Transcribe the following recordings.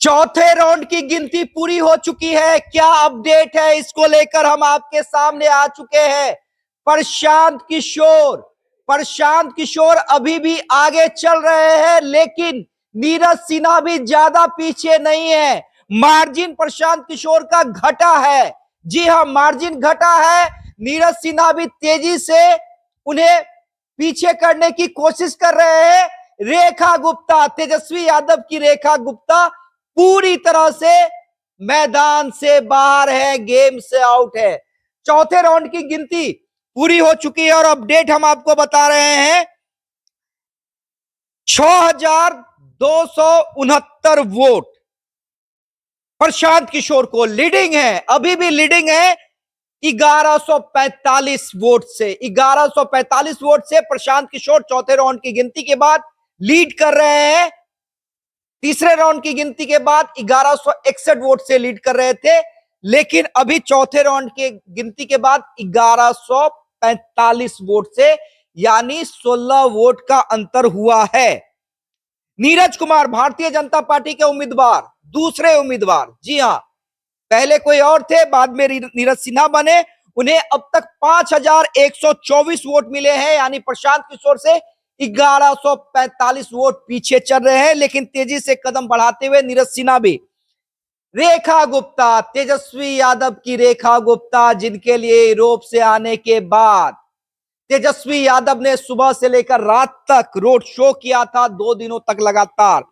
चौथे राउंड की गिनती पूरी हो चुकी है। क्या अपडेट है, इसको लेकर हम आपके सामने आ चुके हैं। प्रशांत किशोर अभी भी आगे चल रहे हैं, लेकिन नीरज सिन्हा भी ज्यादा पीछे नहीं है। मार्जिन प्रशांत किशोर का घटा है। जी हां, मार्जिन घटा है। नीरज सिन्हा भी तेजी से उन्हें पीछे करने की कोशिश कर रहे हैं। रेखा गुप्ता, तेजस्वी यादव की रेखा गुप्ता पूरी तरह से मैदान से बाहर है, गेम से आउट है। चौथे राउंड की गिनती पूरी हो चुकी है और अपडेट हम आपको बता रहे हैं। 6269 वोट प्रशांत किशोर को लीडिंग है, अभी भी लीडिंग है 1145 वोट से। 1145 वोट से प्रशांत किशोर चौथे राउंड की गिनती के बाद लीड कर रहे हैं। तीसरे राउंड की गिनती के बाद 1161 वोट से लीड कर रहे थे, लेकिन अभी चौथे राउंड की गिनती के बाद 1145 वोट से, यानी 16 वोट का अंतर हुआ है। नीरज कुमार, भारतीय जनता पार्टी के उम्मीदवार, दूसरे उम्मीदवार, जी हां, पहले कोई और थे, बाद में नीरज सिन्हा बने। उन्हें अब तक 5124 वोट मिले हैं, यानी प्रशांत किशोर से 1145 वोट पीछे चल रहे हैं, लेकिन तेजी से कदम बढ़ाते हुए नीरज सिन्हा भी। रेखा गुप्ता, तेजस्वी यादव की रेखा गुप्ता, जिनके लिए यूरोप से आने के बाद तेजस्वी यादव ने सुबह से लेकर रात तक रोड शो किया था, 2 दिनों तक लगातार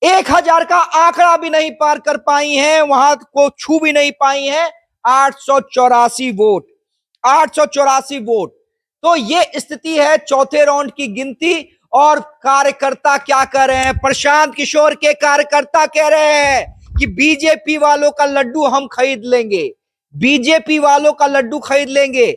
1000 का आंकड़ा भी नहीं पार कर पाई हैं, वहां को छू भी नहीं पाई हैं। 884 वोट, 884 वोट। तो ये स्थिति है चौथे राउंड की गिनती। और कार्यकर्ता क्या कह रहे हैं? प्रशांत किशोर के कार्यकर्ता कह रहे हैं कि बीजेपी वालों का लड्डू हम खरीद लेंगे, बीजेपी वालों का लड्डू खरीद लेंगे।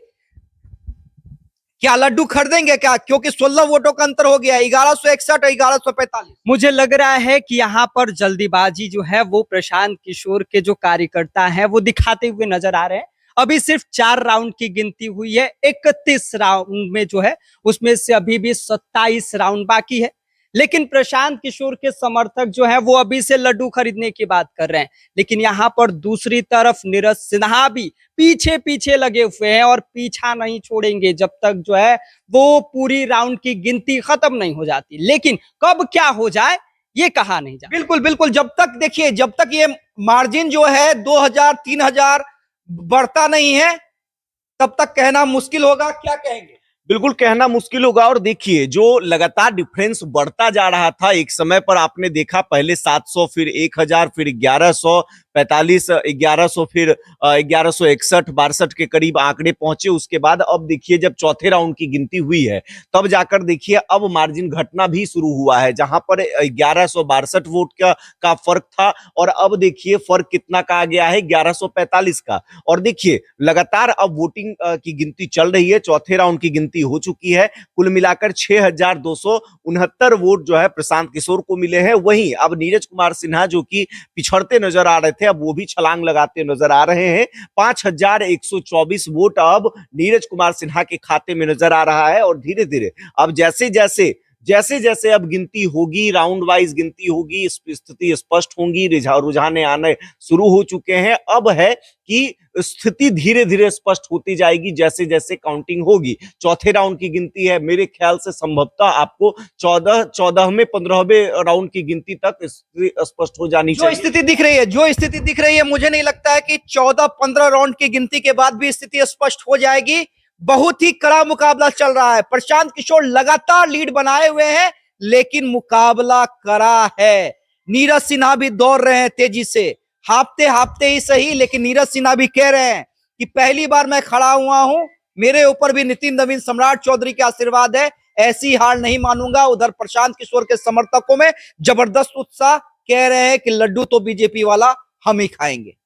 क्या लड्डू खरीदेंगे क्या? क्योंकि 16 वोटों का अंतर हो गया, 1161 और 1145। मुझे लग रहा है कि यहाँ पर जल्दीबाजी जो है वो प्रशांत किशोर के जो कार्यकर्ता हैं वो दिखाते हुए नजर आ रहे हैं। अभी सिर्फ 4 राउंड की गिनती हुई है, 31 राउंड में जो है उसमें से अभी भी 27 राउंड बाकी है। लेकिन प्रशांत किशोर के समर्थक जो है वो अभी से लड्डू खरीदने की बात कर रहे हैं। लेकिन यहाँ पर दूसरी तरफ नीरज सिन्हा भी पीछे पीछे लगे हुए हैं और पीछा नहीं छोड़ेंगे जब तक जो है वो पूरी राउंड की गिनती खत्म नहीं हो जाती। लेकिन कब क्या हो जाए ये कहा नहीं जा। बिल्कुल बिल्कुल, जब तक देखिए, जब तक ये मार्जिन जो है 2000 3000 बढ़ता नहीं है, तब तक कहना मुश्किल होगा। क्या कहेंगे? बिल्कुल कहना मुश्किल होगा। और देखिए, जो लगातार डिफरेंस बढ़ता जा रहा था, एक समय पर आपने देखा पहले 700, फिर 1000, फिर 1145, 1100, फिर 1161 62 के करीब आंकड़े पहुंचे। उसके बाद अब देखिए, जब चौथे राउंड की गिनती हुई है तब जाकर देखिए अब मार्जिन घटना भी शुरू हुआ है, जहां पर 1162 वोट का फर्क था और अब देखिए फर्क कितना का आ गया है, 1145 का। और देखिए लगातार अब वोटिंग की गिनती चल रही है, चौथे राउंड की गिनती हो चुकी है। कुल मिलाकर 6269 वोट जो है प्रशांत किशोर को मिले हैं। वहीं अब नीरज कुमार सिन्हा जो कि पिछड़ते नजर आ रहे थे, अब वो भी छलांग लगाते नजर आ रहे हैं। 5124 वोट अब नीरज कुमार सिन्हा के खाते में नजर आ रहा है। और धीरे धीरे अब जैसे जैसे अब गिनती होगी, राउंड वाइज गिनती होगी, स्थिति स्पष्ट होंगी, रुझाने आने शुरू हो चुके हैं। अब है कि स्थिति धीरे धीरे स्पष्ट होती जाएगी जैसे जैसे काउंटिंग होगी। चौथे राउंड की गिनती है, मेरे ख्याल से संभवतः आपको 14वें 15वें राउंड की गिनती तक स्पष्ट हो जानी चाहिए। जो स्थिति दिख रही है, मुझे नहीं लगता है कि 14-15 राउंड की गिनती के बाद भी स्थिति स्पष्ट हो जाएगी। बहुत ही कड़ा मुकाबला चल रहा है। प्रशांत किशोर लगातार लीड बनाए हुए हैं, लेकिन मुकाबला कड़ा है। नीरज सिन्हा भी दौड़ रहे हैं तेजी से, हाफते हाफते ही सही, लेकिन नीरज सिन्हा भी कह रहे हैं कि पहली बार मैं खड़ा हुआ हूं, मेरे ऊपर भी नितिन नवीन सम्राट चौधरी का आशीर्वाद है, ऐसी हार नहीं मानूंगा। उधर प्रशांत किशोर के समर्थकों में जबरदस्त उत्साह, कह रहे हैं कि लड्डू तो बीजेपी वाला हम ही खाएंगे।